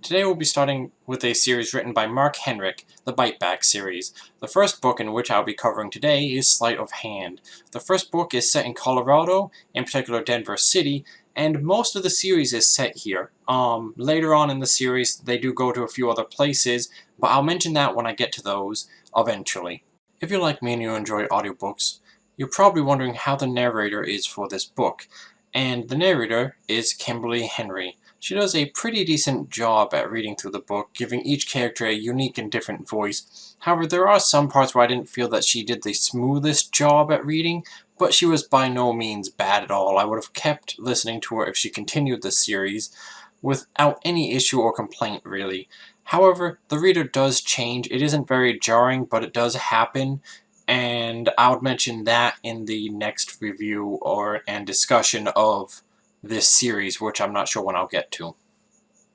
Today we'll be starting with a series written by Henwick, the Bite Back series. The first book in which I'll be covering today is Sleight of Hand. The first book is set in Colorado, in particular Denver City, and most of the series is set here. Later on in the series they do go to a few other places, but I'll mention that when I get to those eventually. If you're like me and you enjoy audiobooks, you're probably wondering how the narrator is for this book. And the narrator is Kimberly Henrie. She does a pretty decent job at reading through the book, giving each character a unique and different voice. However, there are some parts where I didn't feel that she did the smoothest job at reading, but she was by no means bad at all. I would have kept listening to her if she continued the series without any issue or complaint, really. However, the reader does change. It isn't very jarring, but it does happen, and I would mention that in the next review and discussion of this series, which I'm not sure when I'll get to.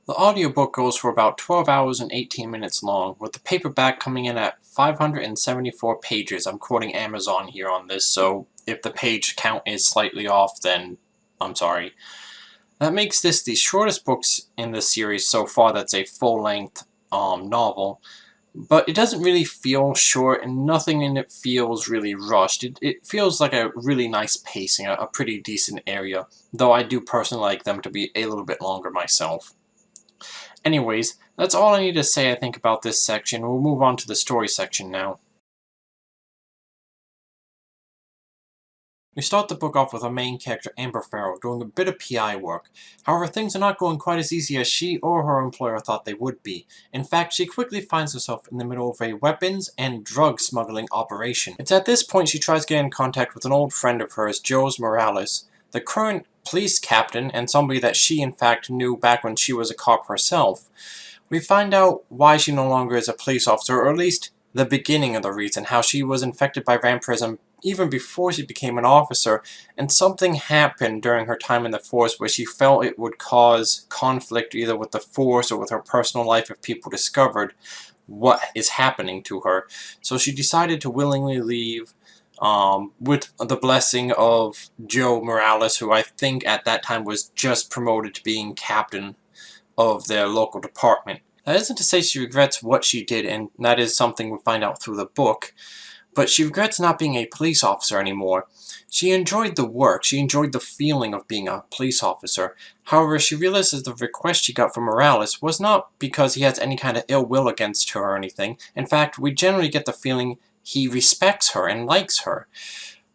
The audiobook goes for about 12 hours and 18 minutes long, with the paperback coming in at 574 pages. I'm quoting Amazon here on this, so if the page count is slightly off, then I'm sorry. That makes this the shortest books in the series so far that's a full-length novel. But it doesn't really feel short, and nothing in it feels really rushed. It feels like a really nice pacing, a pretty decent area, though I do personally like them to be a little bit longer myself. Anyways, that's all I need to say, I think, about this section. We'll move on to the story section now. We start the book off with our main character, Amber Farrell, doing a bit of PI work. However, things are not going quite as easy as she or her employer thought they would be. In fact, she quickly finds herself in the middle of a weapons and drug smuggling operation. It's at this point she tries getting in contact with an old friend of hers, Joe Morales, the current police captain, and somebody that she in fact knew back when she was a cop herself. We find out why she no longer is a police officer, or at least the beginning of the reason, how she was infected by vampirism even before she became an officer, and something happened during her time in the force where she felt it would cause conflict either with the force or with her personal life if people discovered what is happening to her. So she decided to willingly leave with the blessing of Joe Morales, who I think at that time was just promoted to being captain of their local department. That isn't to say she regrets what she did, and that is something we find out through the book, but she regrets not being a police officer anymore. She enjoyed the work, she enjoyed the feeling of being a police officer. However, she realizes the request she got from Morales was not because he has any kind of ill will against her or anything. In fact, we generally get the feeling he respects her and likes her.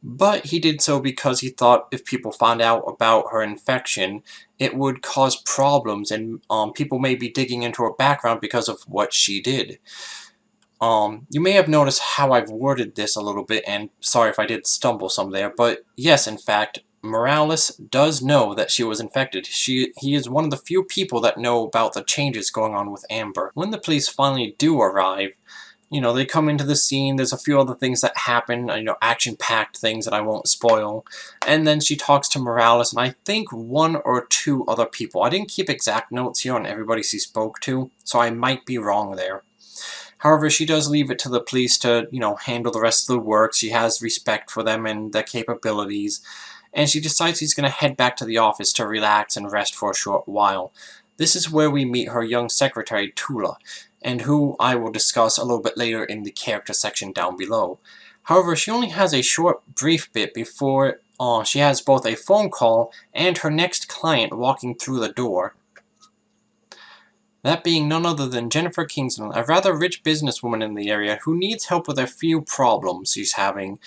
But he did so because he thought if people found out about her infection, it would cause problems, and people may be digging into her background because of what she did. You may have noticed how I've worded this a little bit, and sorry if I did stumble some there, but yes, in fact, Morales does know that she was infected. He is one of the few people that know about the changes going on with Amber. When the police finally do arrive, they come into the scene, there's a few other things that happen, action-packed things that I won't spoil, and then she talks to Morales, and I think one or two other people. I didn't keep exact notes here on everybody she spoke to, so I might be wrong there. However, she does leave it to the police to, handle the rest of the work. She has respect for them and their capabilities, and she decides she's going to head back to the office to relax and rest for a short while. This is where we meet her young secretary, Tula, and who I will discuss a little bit later in the character section down below. However, she only has a short, brief bit before she has both a phone call and her next client walking through the door. That being none other than Jennifer Kingston, a rather rich businesswoman in the area who needs help with a few problems she's having.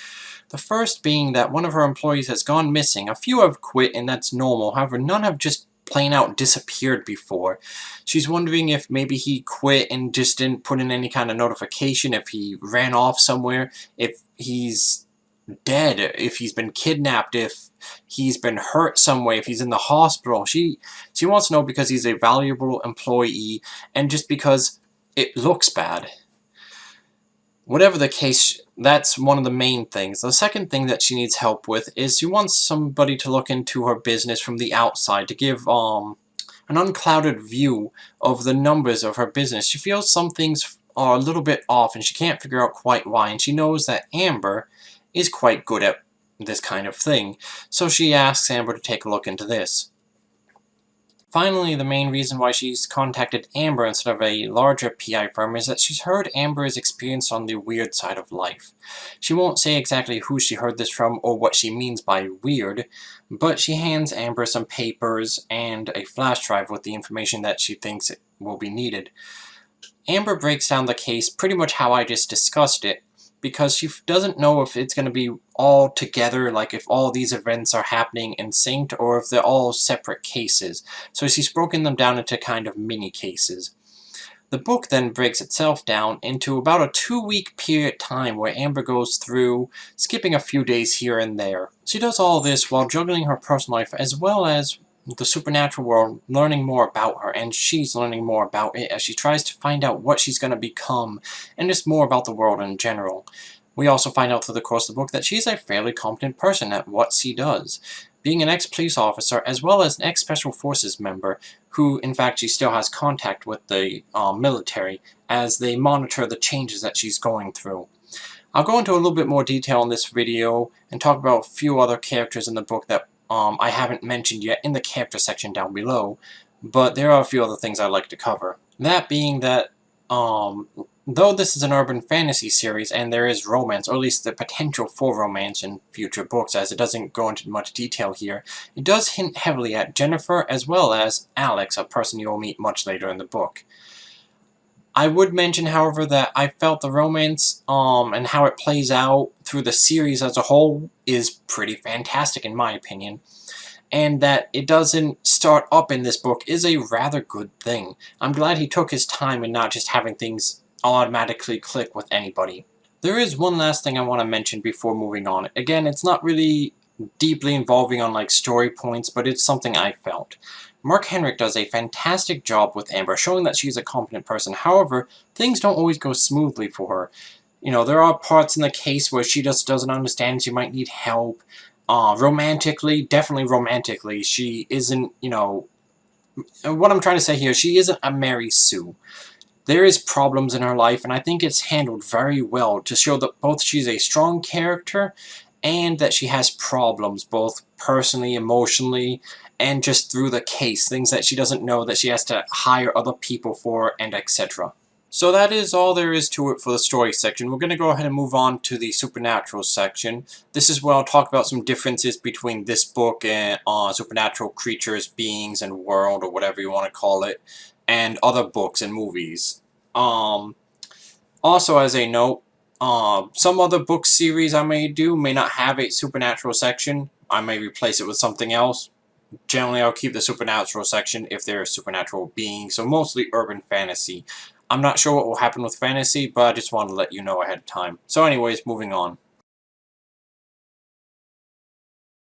The first being that one of her employees has gone missing. A few have quit, and that's normal. However, none have just plain out disappeared before. She's wondering if maybe he quit and just didn't put in any kind of notification, if he ran off somewhere, if he's dead, if he's been kidnapped, if he's been hurt some way, if he's in the hospital. She wants to know because he's a valuable employee and just because it looks bad. Whatever the case, that's one of the main things. The second thing that she needs help with is she wants somebody to look into her business from the outside, to give an unclouded view of the numbers of her business. She feels some things are a little bit off and she can't figure out quite why, and she knows that Amber is quite good at this kind of thing, so she asks Amber to take a look into this. Finally, the main reason why she's contacted Amber instead of a larger PI firm is that she's heard Amber's experience on the weird side of life. She won't say exactly who she heard this from or what she means by weird, but she hands Amber some papers and a flash drive with the information that she thinks will be needed. Amber breaks down the case pretty much how I just discussed it, because she doesn't know if it's going to be all together, like if all these events are happening in sync, or if they're all separate cases. So she's broken them down into kind of mini cases. The book then breaks itself down into about a 2-week period time where Amber goes through, skipping a few days here and there. She does all this while juggling her personal life as well as the supernatural world, learning more about her, and she's learning more about it as she tries to find out what she's going to become, and just more about the world in general. We also find out through the course of the book that she's a fairly competent person at what she does, being an ex-police officer as well as an ex-special forces member, who in fact she still has contact with the military as they monitor the changes that she's going through. I'll go into a little bit more detail in this video and talk about a few other characters in the book that I haven't mentioned yet in the character section down below, but there are a few other things I'd like to cover. That being that, though this is an urban fantasy series and there is romance, or at least the potential for romance in future books, as it doesn't go into much detail here, it does hint heavily at Jennifer as well as Alex, a person you'll meet much later in the book. I would mention, however, that I felt the romance and how it plays out through the series as a whole is pretty fantastic in my opinion, and that it doesn't start up in this book is a rather good thing. I'm glad he took his time and not just having things automatically click with anybody. There is one last thing I want to mention before moving on. Again, it's not really deeply involving on like story points, but it's something I felt. Mark Henwick does a fantastic job with Amber, showing that she's a competent person. However, things don't always go smoothly for her. You know, there are parts in the case where she just doesn't understand, she might need help. Romantically, definitely romantically, she isn't, you know, what I'm trying to say here, she isn't a Mary Sue. There is problems in her life, and I think it's handled very well to show that both she's a strong character and that she has problems, both personally, emotionally, and just through the case, things that she doesn't know that she has to hire other people for, and etc. So that is all there is to it for the story section. We're going to go ahead and move on to the supernatural section. This is where I'll talk about some differences between this book and supernatural creatures, beings, and world, or whatever you want to call it, and other books and movies. Also, as a note, some other book series I may do may not have a supernatural section. I may replace it with something else. Generally, I'll keep the supernatural section if there are supernatural beings, so mostly urban fantasy. I'm not sure what will happen with fantasy, but I just wanted to let you know ahead of time. So anyways, moving on.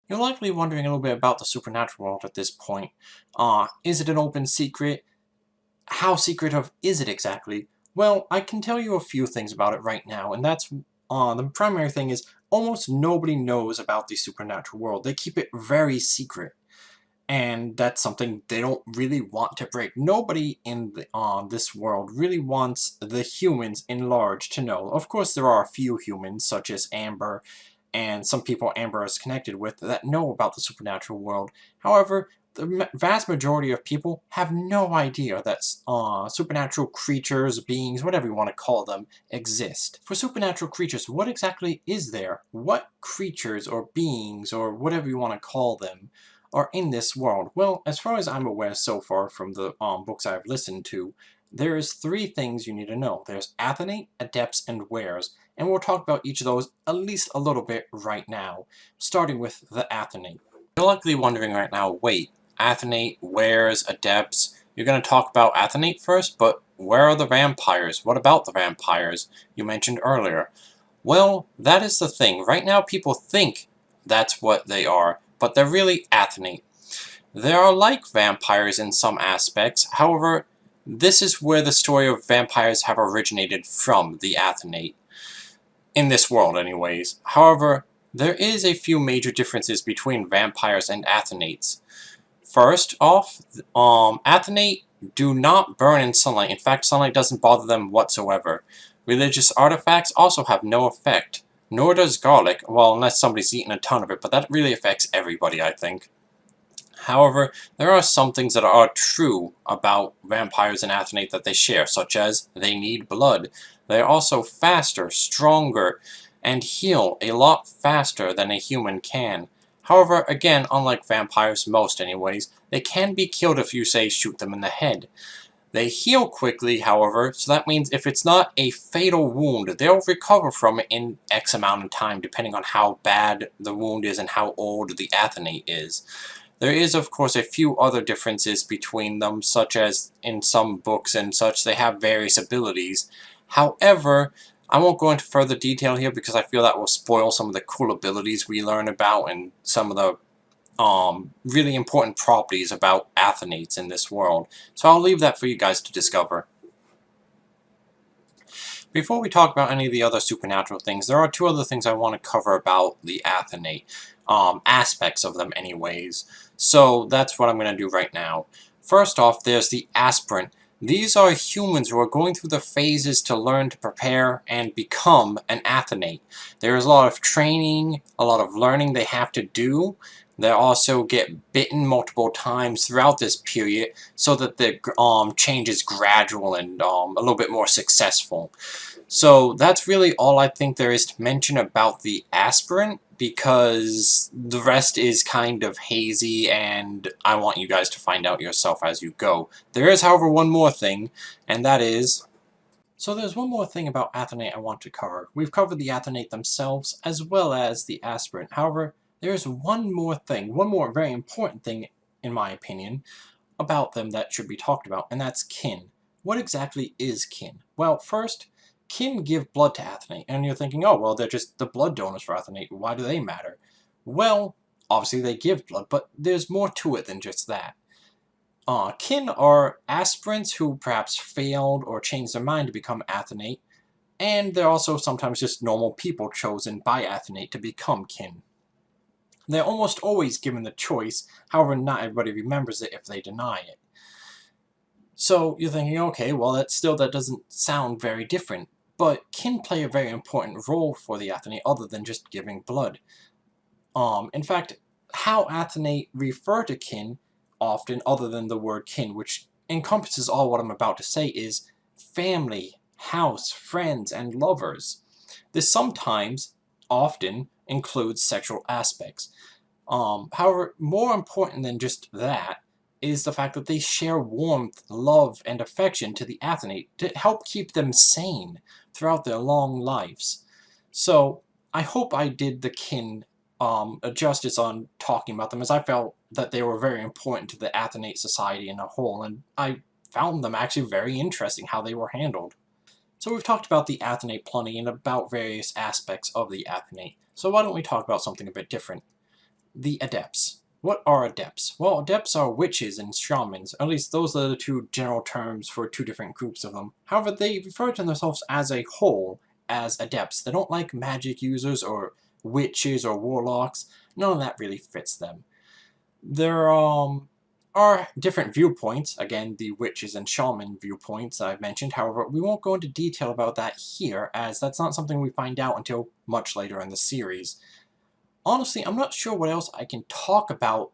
You're likely wondering a little bit about the supernatural world at this point. Is it an open secret? How secretive is it exactly? Well, I can tell you a few things about it right now, and that's the primary thing is almost nobody knows about the supernatural world. They keep it very secret. And that's something they don't really want to break. Nobody in this world really wants the humans in large to know. Of course, there are a few humans, such as Amber, and some people Amber is connected with, that know about the supernatural world. However, the vast majority of people have no idea that supernatural creatures, beings, whatever you want to call them, exist. For supernatural creatures, what exactly is there? What creatures or beings, or whatever you want to call them, are in this world? Well, as far as I'm aware so far from the books I've listened to, there's 3 things you need to know. There's Athenate, Adepts, and Wares, and we'll talk about each of those at least a little bit right now, starting with the Athenate. You're likely wondering right now, wait, Athenate, Wares, Adepts, you're going to talk about Athenate first, but where are the vampires? What about the vampires you mentioned earlier? Well, that is the thing. Right now people think that's what they are, but they're really Athenate. They are like vampires in some aspects, however, this is where the story of vampires have originated from, the Athenate. In this world, anyways. However, there is a few major differences between vampires and Athenates. First off, Athenate do not burn in sunlight. In fact, sunlight doesn't bother them whatsoever. Religious artifacts also have no effect. Nor does garlic, well, unless somebody's eaten a ton of it, but that really affects everybody, I think. However, there are some things that are true about vampires and Athenate that they share, such as they need blood. They are also faster, stronger, and heal a lot faster than a human can. However, again, unlike vampires, most anyways, they can be killed if you, say, shoot them in the head. They heal quickly, however, so that means if it's not a fatal wound, they'll recover from it in X amount of time, depending on how bad the wound is and how old the Athenate is. There is, of course, a few other differences between them, such as in some books and such, they have various abilities. However, I won't go into further detail here because I feel that will spoil some of the cool abilities we learn about and some of the really important properties about Athenates in this world. So I'll leave that for you guys to discover. Before we talk about any of the other supernatural things, there are two other things I want to cover about the Athenate. Aspects of them anyways. So that's what I'm going to do right now. First off, there's the aspirant. These are humans who are going through the phases to learn to prepare and become an Athenate. There is a lot of training, a lot of learning they have to do. They also get bitten multiple times throughout this period so that the change is gradual and a little bit more successful. So that's really all I think there is to mention about the aspirant, because the rest is kind of hazy and I want you guys to find out yourself as you go. There is, however, one more thing, and that is... So there's one more thing about Athenate I want to cover. We've covered the Athenate themselves as well as the aspirant. However, there's one more thing, one more very important thing, in my opinion, about them that should be talked about, and that's kin. What exactly is kin? Well, first, kin give blood to Athenate, and you're thinking, oh, well, they're just the blood donors for Athenate. Why do they matter? Well, obviously they give blood, but there's more to it than just that. Kin are aspirants who perhaps failed or changed their mind to become Athenate, and they're also sometimes just normal people chosen by Athenate to become kin. They're almost always given the choice, however not everybody remembers it if they deny it. So you're thinking, okay, well that doesn't sound very different, but kin play a very important role for the Athenate other than just giving blood. In fact, how Athenate refer to kin often, other than the word kin, which encompasses all what I'm about to say, is family, house, friends, and lovers. This sometimes, often, includes sexual aspects. However, more important than just that is the fact that they share warmth, love, and affection to the Athenate to help keep them sane throughout their long lives. So, I hope I did the kin a justice on talking about them, as I felt that they were very important to the Athenate society in a whole, and I found them actually very interesting how they were handled. So we've talked about the Athenate plenty and about various aspects of the Athenate, so why don't we talk about something a bit different? The Adepts. What are Adepts? Well, Adepts are witches and shamans, at least those are the two general terms for two different groups of them. However, they refer to themselves as a whole as Adepts. They don't like magic users or witches or warlocks. None of that really fits them. There are different viewpoints, again, the witches and shaman viewpoints I've mentioned. However, we won't go into detail about that here, as that's not something we find out until much later in the series. Honestly, I'm not sure what else I can talk about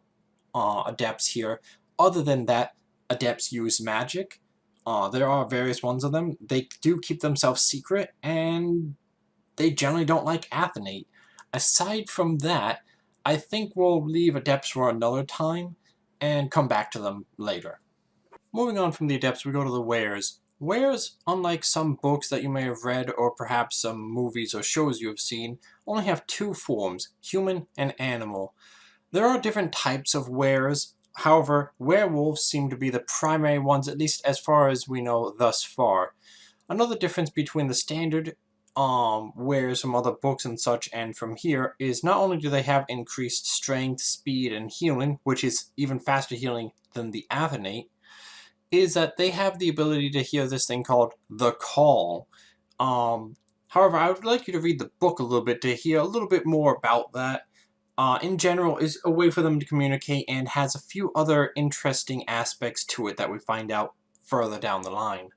Adepts here, other than that Adepts use magic. There are various ones of them. They do keep themselves secret, and they generally don't like Athenate. Aside from that, I think we'll leave Adepts for another time, and come back to them later. Moving on from the Adepts, we go to the Wares. Wares, unlike some books that you may have read, or perhaps some movies or shows you have seen, only have two forms, human and animal. There are different types of wares, however, werewolves seem to be the primary ones, at least as far as we know thus far. Another difference between the standard wares from other books and such and from here is not only do they have increased strength, speed, and healing, which is even faster healing than the Athenate, is that they have the ability to hear this thing called the Call. However, I would like you to read the book a little bit to hear a little bit more about that. In general, is a way for them to communicate and has a few other interesting aspects to it that we find out further down the line.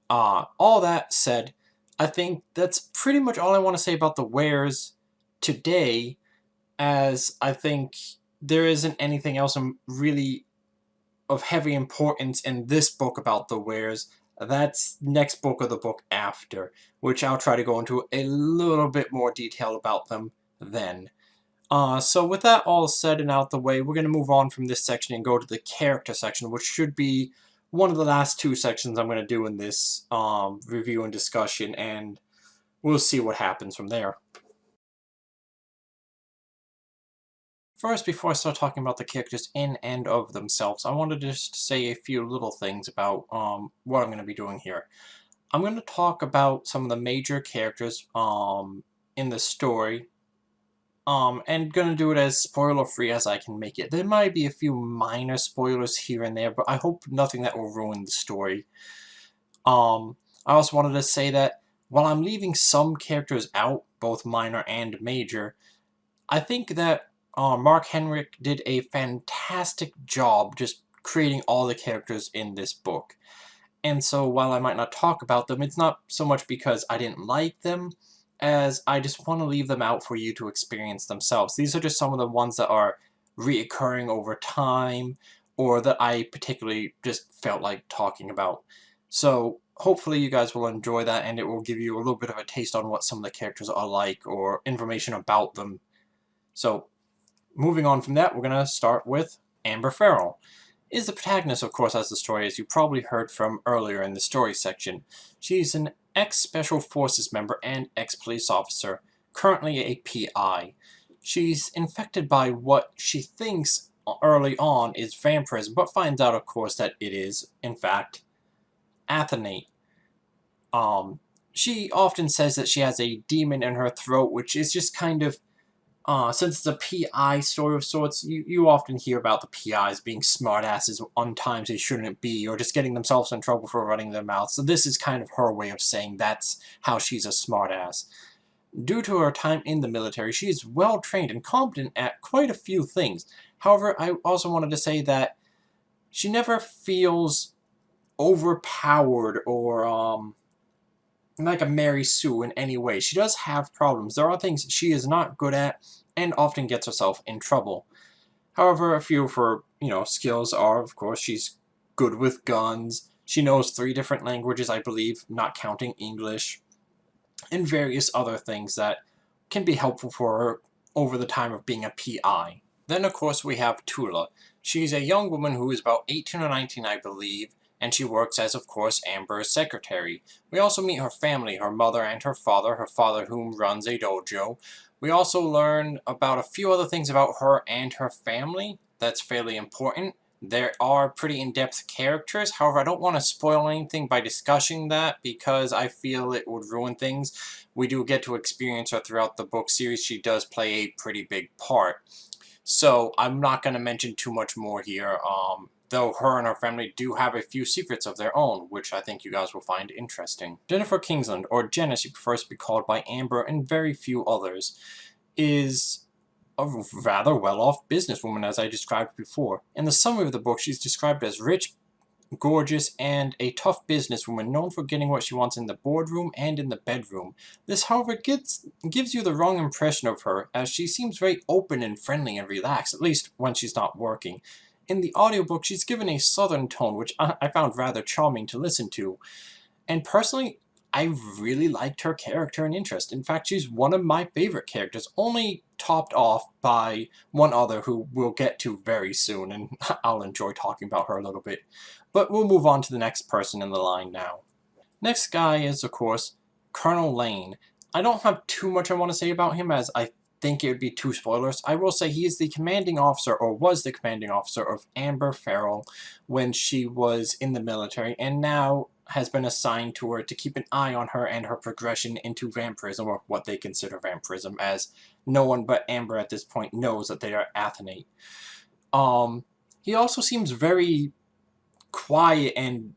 All that said, I think that's pretty much all I want to say about the wares today, as I think there isn't anything else really of heavy importance in this book about the wares. That's next book or the book after, which I'll try to go into a little bit more detail about them then. So with that all said and out the way, we're going to move on from this section and go to the character section, which should be one of the last two sections I'm going to do in this review and discussion, and we'll see what happens from there. First, before I start talking about the characters in and of themselves, I wanted to just say a few little things about what I'm going to be doing here. I'm going to talk about some of the major characters in the story, and going to do it as spoiler-free as I can make it. There might be a few minor spoilers here and there, but I hope nothing that will ruin the story. I also wanted to say that while I'm leaving some characters out, both minor and major, I think that Mark Henwick did a fantastic job just creating all the characters in this book. And so while I might not talk about them, it's not so much because I didn't like them, as I just want to leave them out for you to experience themselves. These are just some of the ones that are reoccurring over time, or that I particularly just felt like talking about. So hopefully you guys will enjoy that, and it will give you a little bit of a taste on what some of the characters are like, or information about them. So moving on from that, we're going to start with Amber Farrell. Is the protagonist, of course, as the story, as you probably heard from earlier in the story section. She's an ex-Special Forces member and ex-police officer, currently a PI. She's infected by what she thinks early on is vampirism, but finds out, of course, that it is, in fact, athenate. She often says that she has a demon in her throat, which is just kind of since it's a PI story of sorts, you often hear about the PIs being smartasses on times they shouldn't be, or just getting themselves in trouble for running their mouth. So this is kind of her way of saying that's how she's a smartass. Due to her time in the military, she is well trained and competent at quite a few things. However, I also wanted to say that she never feels overpowered or like a Mary Sue in any way. She does have problems. There are things she is not good at and often gets herself in trouble. However, a few of her, skills are, of course, she's good with guns. She knows 3 different languages, I believe, not counting English, and various other things that can be helpful for her over the time of being a PI. Then, of course, we have Tula. She's a young woman who is about 18 or 19, I believe, and she works as, of course, Amber's secretary. We also meet her family, her mother and her father whom runs a dojo. We also learn about a few other things about her and her family that's fairly important. There are pretty in-depth characters, however I don't want to spoil anything by discussing that because I feel it would ruin things. We do get to experience her throughout the book series. She does play a pretty big part. So I'm not going to mention too much more here, though her and her family do have a few secrets of their own, which I think you guys will find interesting. Jennifer Kingsland, or Jen as she prefers to be called by Amber and very few others, is a rather well-off businesswoman, as I described before. In the summary of the book, she's described as rich, gorgeous, and a tough businesswoman known for getting what she wants in the boardroom and in the bedroom. This, however, gives you the wrong impression of her, as she seems very open and friendly and relaxed, at least when she's not working. In the audiobook, she's given a southern tone, which I found rather charming to listen to. And personally, I really liked her character and interest. In fact, she's one of my favorite characters, only topped off by one other who we'll get to very soon, and I'll enjoy talking about her a little bit. But we'll move on to the next person in the line now. Next guy is, of course, Colonel Lane. I don't have too much I want to say about him, as I think it would be too spoilers. I will say he is the commanding officer, or was the commanding officer, of Amber Farrell when she was in the military, and now has been assigned to her to keep an eye on her and her progression into vampirism, or what they consider vampirism, as no one but Amber at this point knows that they are athenate. He also seems very quiet and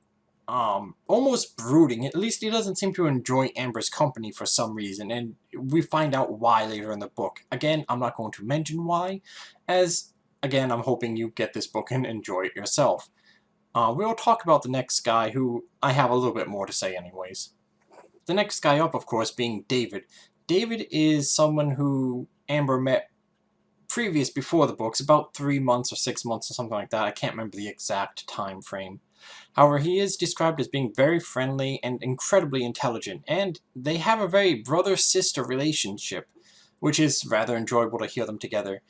almost brooding. At least he doesn't seem to enjoy Amber's company for some reason, and we find out why later in the book. Again, I'm not going to mention why, as, again, I'm hoping you get this book and enjoy it yourself. We'll talk about the next guy, who I have a little bit more to say anyways. The next guy up, of course, being David. David is someone who Amber met before the books, about 3 months or 6 months or something like that. I can't remember the exact time frame. However, he is described as being very friendly and incredibly intelligent, and they have a very brother-sister relationship, which is rather enjoyable to hear them together.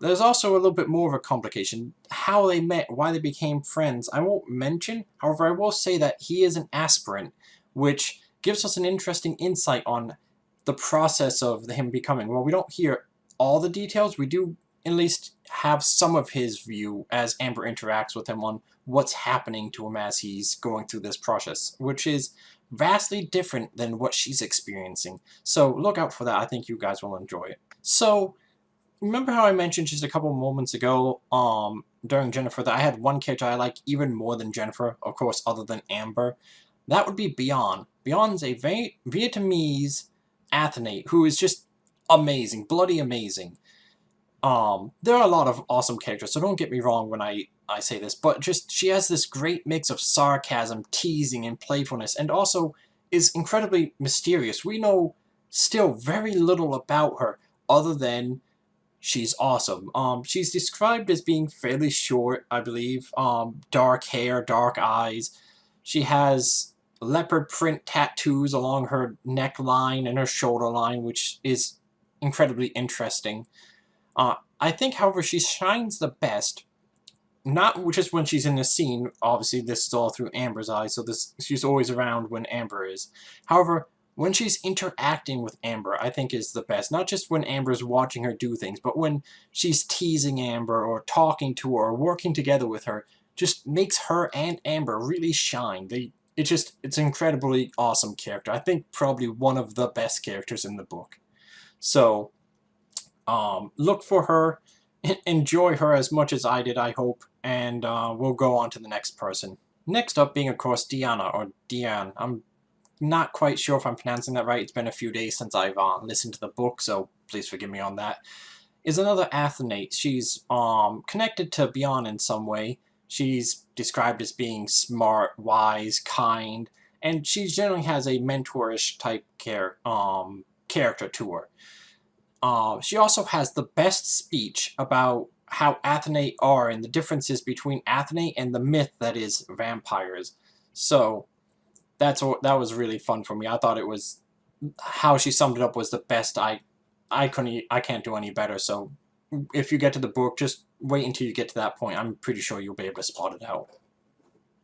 There's also a little bit more of a complication. How they met, why they became friends, I won't mention. However, I will say that he is an aspirant, which gives us an interesting insight on the process of him becoming. Well, we don't hear all the details. We do at least have some of his view as Amber interacts with him on what's happening to him as he's going through this process, which is vastly different than what she's experiencing. So look out for that. I think you guys will enjoy it. So, remember how I mentioned just a couple moments ago, during Jennifer, that I had one character I like even more than Jennifer, of course, other than Amber? That would be Beyond. Beyond's a Vietnamese athlete who is just amazing, bloody amazing. There are a lot of awesome characters, so don't get me wrong when I say this, but just she has this great mix of sarcasm, teasing, and playfulness, and also is incredibly mysterious. We know still very little about her, other than she's awesome. She's described as being fairly short, I believe. Dark hair, dark eyes. She has leopard print tattoos along her neckline and her shoulder line, which is incredibly interesting. I think, however, she shines the best, not just when she's in the scene. Obviously, this is all through Amber's eyes, so she's always around when Amber is. However, when she's interacting with Amber, I think is the best. Not just when Amber's watching her do things, but when she's teasing Amber or talking to her or working together with her, just makes her and Amber really shine. It's an incredibly awesome character. I think probably one of the best characters in the book. So, look for her, enjoy her as much as I did, I hope, and we'll go on to the next person. Next up being, of course, Deanna, or Diane. I'm not quite sure if I'm pronouncing that right. It's been a few days since I've listened to the book, so please forgive me on that. Is another athlete. She's connected to Beyond in some way. She's described as being smart, wise, kind, and she generally has a mentorish type character to her. She also has the best speech about how Athenate are and the differences between Athenate and the myth that is vampires. So that was really fun for me. I thought it was how she summed it up was the best. I can't do any better. So if you get to the book, just wait until you get to that point. I'm pretty sure you'll be able to spot it out.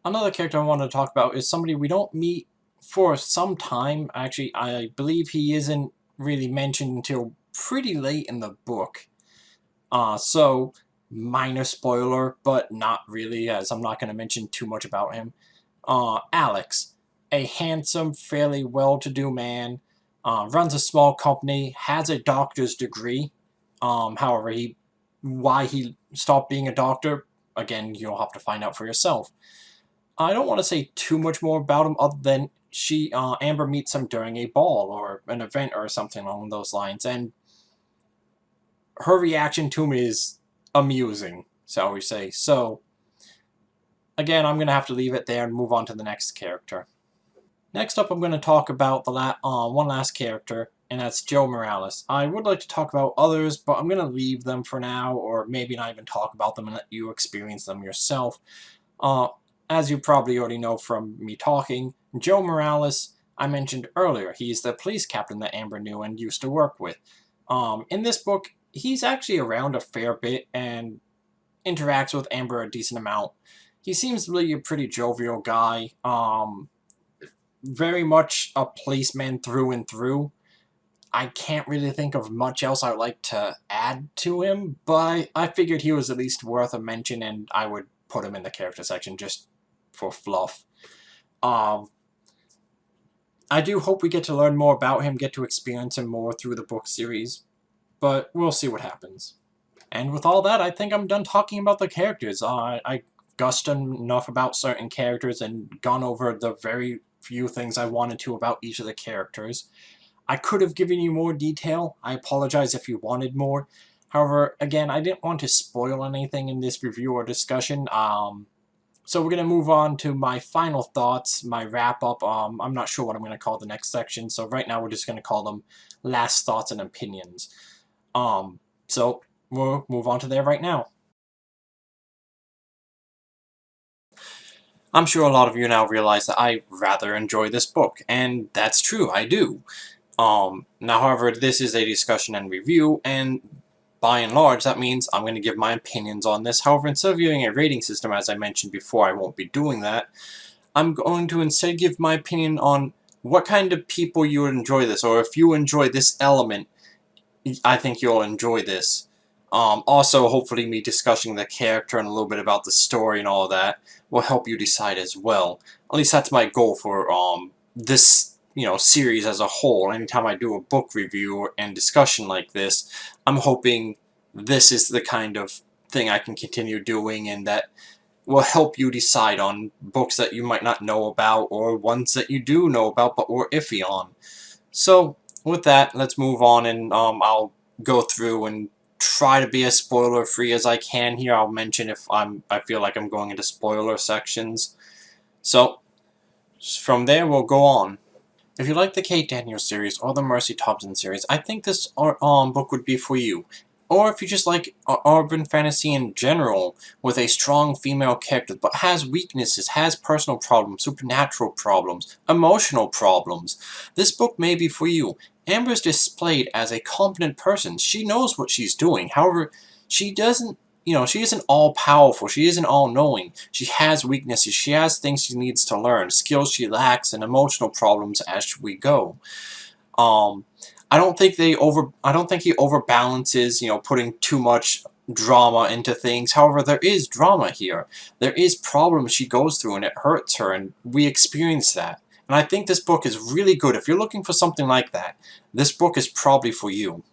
Another character I wanted to talk about is somebody we don't meet for some time. Actually, I believe he isn't really mentioned until pretty late in the book. So, minor spoiler, but not really, as I'm not going to mention too much about him. Alex, a handsome, fairly well-to-do man, runs a small company, has a doctor's degree. However, why he stopped being a doctor, again, you'll have to find out for yourself. I don't want to say too much more about him other than Amber meets him during a ball or an event or something along those lines, and her reaction to him is amusing, shall we say. So, again, I'm going to have to leave it there and move on to the next character. Next up, I'm going to talk about one last character, and that's Joe Morales. I would like to talk about others, but I'm going to leave them for now, or maybe not even talk about them and let you experience them yourself. As you probably already know from me talking, Joe Morales, I mentioned earlier, he's the police captain that Amber knew and used to work with. In this book, he's actually around a fair bit and interacts with Amber a decent amount. He seems to be a pretty jovial guy, very much a policeman through and through. I can't really think of much else I would like to add to him, but I figured he was at least worth a mention, and I would put him in the character section just for fluff. I do hope we get to learn more about him, get to experience him more through the book series, but we'll see what happens. And with all that, I think I'm done talking about the characters. I gushed enough about certain characters and gone over the very few things I wanted to about each of the characters. I could have given you more detail. I apologize if you wanted more. However, again, I didn't want to spoil anything in this review or discussion. So we're going to move on to my final thoughts, my wrap-up. I'm not sure what I'm going to call the next section, so right now we're just going to call them last thoughts and opinions. So we'll move on to there right now. I'm sure a lot of you now realize that I rather enjoy this book, and that's true, I do. Now, however, this is a discussion and review, and by and large, that means I'm going to give my opinions on this. However, instead of using a rating system, as I mentioned before, I won't be doing that. I'm going to instead give my opinion on what kind of people you would enjoy this, or if you enjoy this element, I think you'll enjoy this. Also, hopefully me discussing the character and a little bit about the story and all that will help you decide as well. At least that's my goal for this series as a whole. Anytime I do a book review and discussion like this, I'm hoping this is the kind of thing I can continue doing and that will help you decide on books that you might not know about or ones that you do know about but were iffy on. So, with that, let's move on, and I'll go through and try to be as spoiler-free as I can here. I'll mention if I feel like I'm going into spoiler sections. So, from there, we'll go on. If you like the Kate Daniels series or the Mercy Thompson series, I think this book would be for you. Or if you just like urban fantasy in general, with a strong female character, but has weaknesses, has personal problems, supernatural problems, emotional problems, this book may be for you. Amber's displayed as a competent person. She knows what she's doing. However, she doesn't she isn't all-powerful. She isn't all-knowing. She has weaknesses. She has things she needs to learn, skills she lacks, and emotional problems as we go. I don't think he overbalances, putting too much drama into things. However, there is drama here. There is problems she goes through, and it hurts her, and we experience that. And I think this book is really good. If you're looking for something like that, this book is probably for you.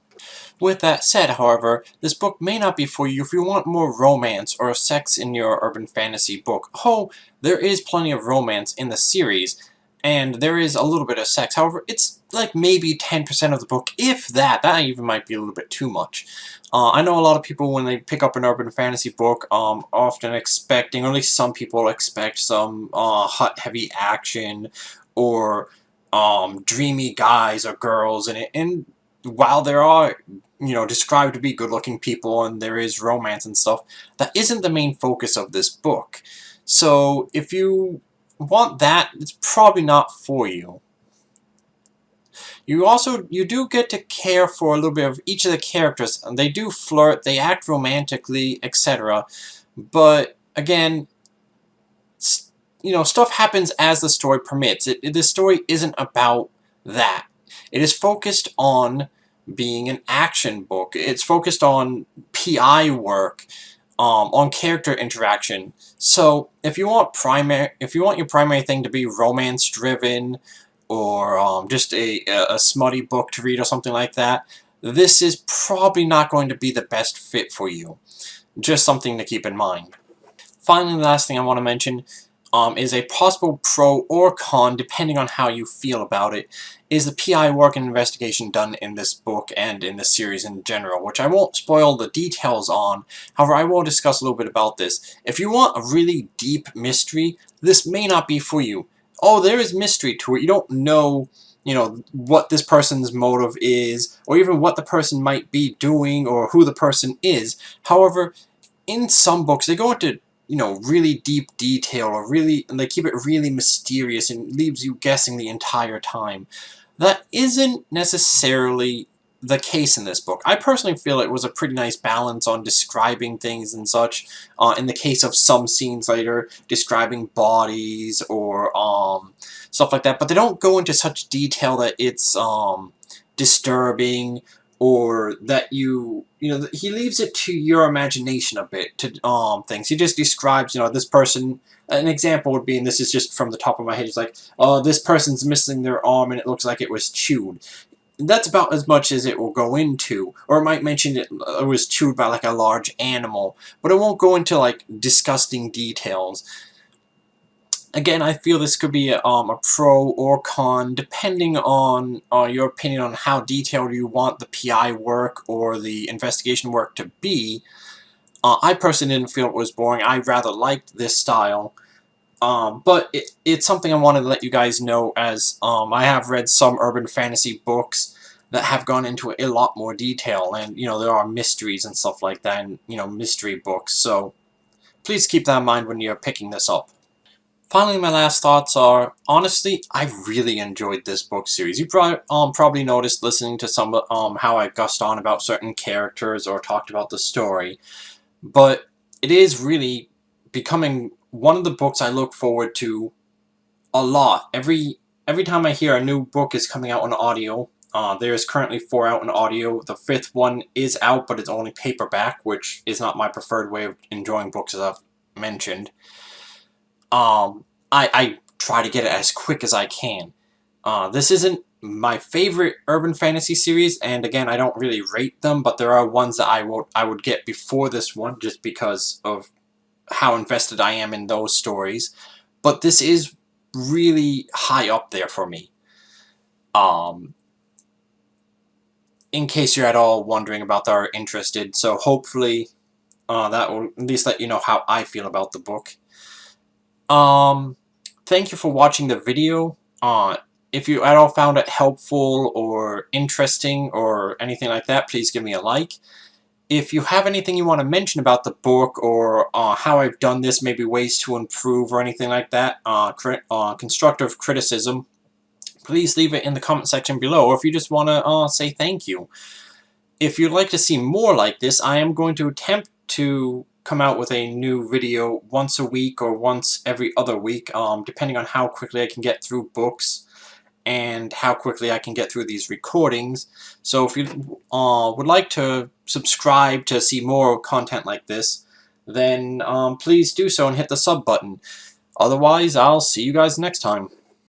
With that said, however, this book may not be for you if you want more romance or sex in your urban fantasy book. Oh, there is plenty of romance in the series, and there is a little bit of sex. However, it's like maybe 10% of the book, if that. That even might be a little bit too much. I know a lot of people, when they pick up an urban fantasy book, often expecting, or at least some people expect, some hot, heavy action, or dreamy guys or girls in it. And while there are described to be good-looking people and there is romance and stuff, that isn't the main focus of this book. So if you want that, it's probably not for you. You do get to care for a little bit of each of the characters, and they do flirt, they act romantically, etc. But again, stuff happens as the story permits. The story isn't about that. It is focused on being an action book. It's focused on PI work, on character interaction. So if you want your primary thing to be romance driven, or just a smutty book to read or something like that, this is probably not going to be the best fit for you. Just something to keep in mind. Finally, the last thing I want to mention is a possible pro or con, depending on how you feel about it, is the PI work and investigation done in this book and in the series in general, which I won't spoil the details on. However, I will discuss a little bit about this. If you want a really deep mystery, this may not be for you. Oh, there is mystery to it. You don't know, what this person's motive is, or even what the person might be doing, or who the person is. However, in some books, they go into really deep detail, and they keep it really mysterious and leaves you guessing the entire time. That isn't necessarily the case in this book. I personally feel it was a pretty nice balance on describing things and such. In the case of some scenes later, describing bodies or stuff like that, but they don't go into such detail that it's disturbing, or that he leaves it to your imagination a bit to things. He just describes, this person. An example would be, and this is just from the top of my head, it's like, this person's missing their arm and it looks like it was chewed. That's about as much as it will go into. Or it might mention it was chewed by like a large animal, but it won't go into like disgusting details. Again, I feel this could be a pro or con, depending on your opinion on how detailed you want the PI work or the investigation work to be. I personally didn't feel it was boring. I rather liked this style. But it's something I wanted to let you guys know, as I have read some urban fantasy books that have gone into a lot more detail, and there are mysteries and stuff like that, and mystery books, so please keep that in mind when you're picking this up. Finally, my last thoughts are, honestly, I really enjoyed this book series. You probably noticed listening to some how I gushed on about certain characters or talked about the story, but it is really becoming one of the books I look forward to a lot. Every time I hear a new book is coming out on audio, there's currently 4 out in audio. The 5th one is out, but it's only paperback, which is not my preferred way of enjoying books, as I've mentioned. I try to get it as quick as I can. This isn't my favorite urban fantasy series, and again, I don't really rate them, but there are ones that I would get before this one, just because of how invested I am in those stories. But this is really high up there for me. In case you're at all wondering about that or interested, so hopefully that will at least let you know how I feel about the book. Thank you for watching the video. If you at all found it helpful or interesting or anything like that, please give me a like. If you have anything you want to mention about the book, or how I've done this, maybe ways to improve or anything like that, constructive criticism, please leave it in the comment section below, or if you just want to say thank you. If you'd like to see more like this, I am going to attempt to come out with a new video once a week or once every other week, depending on how quickly I can get through books and how quickly I can get through these recordings. So if you would like to subscribe to see more content like this, then please do so and hit the sub button. Otherwise, I'll see you guys next time.